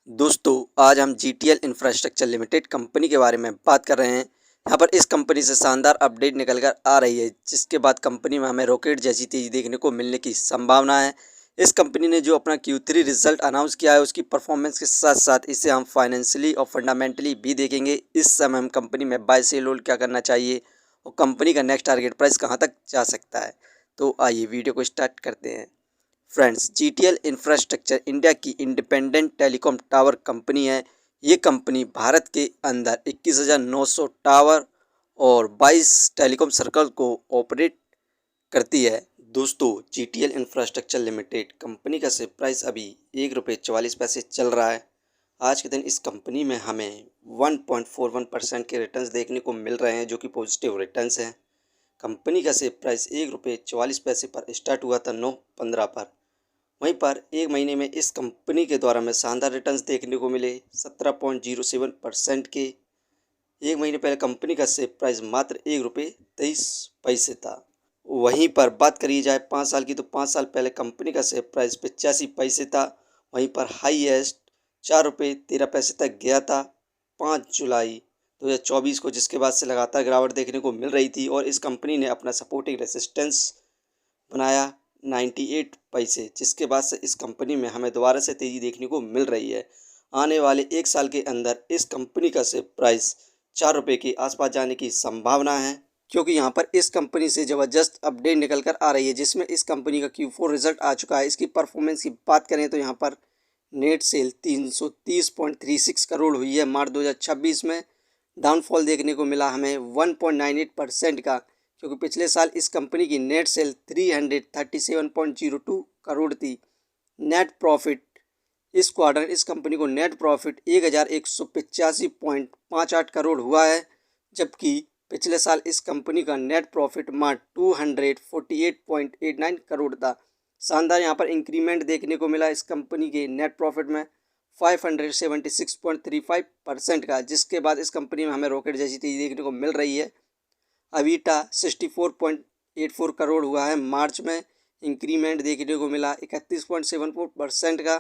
दोस्तों आज हम जीटीएल इंफ्रास्ट्रक्चर लिमिटेड कंपनी के बारे में बात कर रहे हैं। यहाँ पर इस कंपनी से शानदार अपडेट निकल कर आ रही है, जिसके बाद कंपनी में हमें रॉकेट जैसी तेज़ी देखने को मिलने की संभावना है। इस कंपनी ने जो अपना Q3 रिजल्ट अनाउंस किया है, उसकी परफॉर्मेंस के साथ साथ इसे हम फाइनेंशियली और फंडामेंटली भी देखेंगे। इस समय हम कंपनी में बाय सेल होल्ड क्या करना चाहिए और कंपनी का नेक्स्ट टारगेट प्राइस कहाँ तक जा सकता है। तो आइए वीडियो को स्टार्ट करते हैं। फ्रेंड्स, जीटीएल इंफ्रास्ट्रक्चर इंडिया की इंडिपेंडेंट टेलीकॉम टावर कंपनी है। ये कंपनी भारत के अंदर 21,900 टावर और 22 टेलीकॉम सर्कल को ऑपरेट करती है। दोस्तों, जीटीएल इंफ्रास्ट्रक्चर लिमिटेड कंपनी का शेयर प्राइस अभी ₹1.44 चल रहा है। आज के दिन इस कंपनी में हमें 1.41% के रिटर्न्स देखने को मिल रहे हैं, जो कि पॉजिटिव रिटर्न्स हैं। कंपनी का शेयर प्राइस ₹1.44 पर स्टार्ट हुआ था 9/15 पर। वहीं पर एक महीने में इस कंपनी के द्वारा हमें शानदार रिटर्न्स देखने को मिले 17.07% के। एक महीने पहले कंपनी का शेयर प्राइस मात्र ₹1.23 था। वहीं पर बात करी जाए 5 साल की, तो 5 साल पहले कंपनी का शेयर प्राइस 85 था। वहीं पर हाईएस्ट ₹4.13 तक गया था 5 जुलाई 2024 को, जिसके बाद से लगातार गिरावट देखने को मिल रही थी और इस कंपनी ने अपना सपोर्टिंग रेसिस्टेंस बनाया 98 पैसे, जिसके बाद से इस कंपनी में हमें दोबारा से तेज़ी देखने को मिल रही है। आने वाले एक साल के अंदर इस कंपनी का शेयर प्राइस ₹4 के आसपास जाने की संभावना है, क्योंकि यहाँ पर इस कंपनी से ज़बरदस्त अपडेट निकल कर आ रही है, जिसमें इस कंपनी का Q4 रिजल्ट आ चुका है। इसकी परफॉर्मेंस की बात करें तो यहाँ पर नेट सेल 330.36 करोड़ हुई है मार्च 2026 में। डाउनफॉल देखने को मिला हमें 1.98% का, क्योंकि पिछले साल इस कंपनी की नेट सेल 337.02 करोड़ थी। नेट प्रॉफिट इस क्वार्टर इस कंपनी को नेट प्रॉफिट 1185.58 करोड़ हुआ है, जबकि पिछले साल इस कंपनी का नेट प्रॉफिट मात्र 248.89 करोड़ था। शानदार यहाँ पर इंक्रीमेंट देखने को मिला इस कंपनी के नेट प्रॉफिट में 576.35% का, जिसके बाद इस कंपनी में हमें रॉकेट जैसी तेज़ी देखने को मिल रही है। अबीटा 64.84 करोड़ हुआ है मार्च में, इंक्रीमेंट देखने को मिला 31.74% का।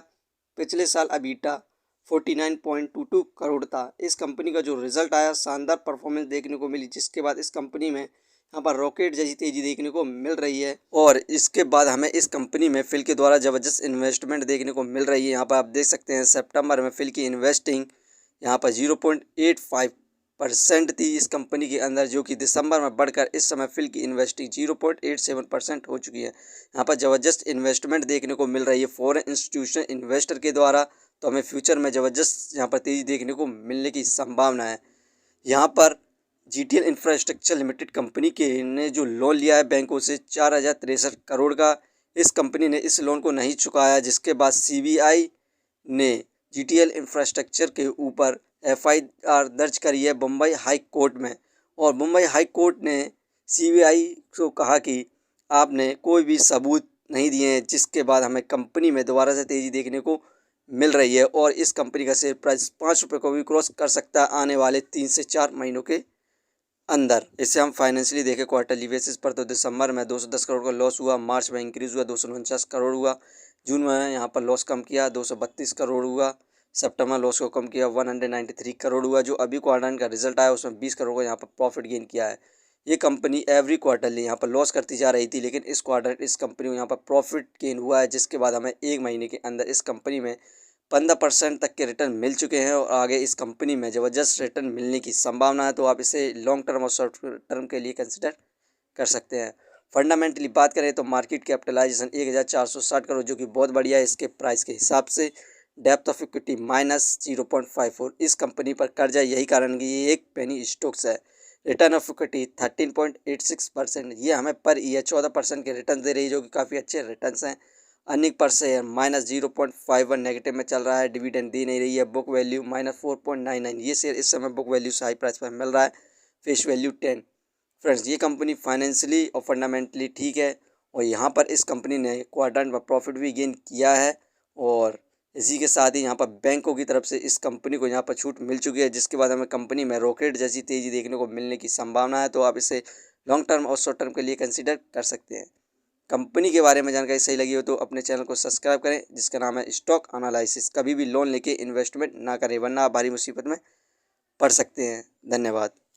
पिछले साल अबीटा 49.22 करोड़ था। इस कंपनी का जो रिजल्ट आया, शानदार परफॉर्मेंस देखने को मिली, जिसके बाद इस कंपनी में यहाँ पर रॉकेट जैसी तेज़ी देखने को मिल रही है। और इसके बाद हमें इस कंपनी में फिल के द्वारा ज़बरदस्त इन्वेस्टमेंट देखने को मिल रही है। यहाँ पर आप देख सकते हैं सितंबर में फिल की इन्वेस्टिंग यहाँ पर 0.85% थी इस कंपनी के अंदर, जो कि दिसंबर में बढ़कर इस समय फिल की इन्वेस्टिंग 0.87% हो चुकी है। यहाँ पर ज़बरदस्त इन्वेस्टमेंट देखने को मिल रही है फॉरेन इंस्टीट्यूशनल इन्वेस्टर के द्वारा, तो हमें फ्यूचर में ज़बरदस्त यहाँ पर तेज़ी देखने को मिलने की संभावना है। यहाँ पर जीटीएल इंफ्रास्ट्रक्चर लिमिटेड कंपनी के ने जो लोन लिया है बैंकों से 4,063 करोड़ का, इस कंपनी ने इस लोन को नहीं चुकाया, जिसके बाद सीबीआई ने जीटीएल इंफ्रास्ट्रक्चर के ऊपर एफआईआर दर्ज करी है मुंबई हाई कोर्ट में। और मुंबई हाई कोर्ट ने सीबीआई को कहा कि आपने कोई भी सबूत नहीं दिए हैं, जिसके बाद हमें कंपनी में दोबारा से तेज़ी देखने को मिल रही है और इस कंपनी का शेयर प्राइस ₹5 को भी क्रॉस कर सकता है आने वाले 3 से 4 महीनों के अंदर। इसे हम फाइनेंशियली देखें क्वार्टरली बेसिस पर, तो दिसंबर में 210 करोड़ का लॉस हुआ, मार्च में इंक्रीज़ हुआ 249 करोड़ हुआ, जून में यहाँ पर लॉस कम किया 232 करोड़ हुआ, सितंबर लॉस को कम किया 193 करोड़ हुआ। जो अभी क्वार्टर का रिजल्ट आया उसमें 20 करोड़ का यहाँ पर प्रॉफिट गेन किया है। ये कंपनी एवरी क्वार्टरली यहाँ पर लॉस करती जा रही थी, लेकिन इस क्वार्टर इस कंपनी को यहाँ पर प्रॉफिट गेन हुआ है, जिसके बाद हमें एक महीने के अंदर इस कंपनी में 15% तक के रिटर्न मिल चुके हैं और आगे इस कंपनी में ज़बरदस्त रिटर्न मिलने की संभावना है। तो आप इसे लॉन्ग टर्म और शॉर्ट टर्म के लिए कंसिडर कर सकते हैं। फंडामेंटली बात करें तो मार्केट कैपिटलाइजेशन 1,460 करोड़, जो कि बहुत बढ़िया है इसके प्राइस के हिसाब से। डेप्थ ऑफ इक्विटी -0.54, इस कंपनी पर कर्जा, यही कारण कि ये एक पेनी स्टॉक्स है। रिटर्न ऑफ इक्विटी 13.86%, ये हमें पर ईयर 14% के रिटर्न दे रही है, जो कि काफ़ी अच्छे रिटर्न्स हैं। अर्निंग पर शेयर -0.51 नेगेटिव में चल रहा है, डिविडेंड दे नहीं रही है। बुक वैल्यू -4.99, ये शेयर इस समय बुक वैल्यू से हाई प्राइस पर मिल रहा है। Face value 10। फ्रेंड्स, ये कंपनी फाइनेंशियली और फंडामेंटली ठीक है और यहाँ पर इस कंपनी ने क्वार्टर पर प्रॉफिट भी गेन किया है और इसी के साथ ही यहाँ पर बैंकों की तरफ से इस कंपनी को यहाँ पर छूट मिल चुकी है, जिसके बाद हमें कंपनी में रॉकेट जैसी तेज़ी देखने को मिलने की संभावना है। तो आप इसे लॉन्ग टर्म और शॉर्ट टर्म के लिए कंसिडर कर सकते हैं। कंपनी के बारे में जानकारी सही लगी हो तो अपने चैनल को सब्सक्राइब करें, जिसका नाम है स्टॉक एनालिसिस। कभी भी लोन लेके इन्वेस्टमेंट ना करें, वरना आप भारी मुसीबत में पड़ सकते हैं। धन्यवाद।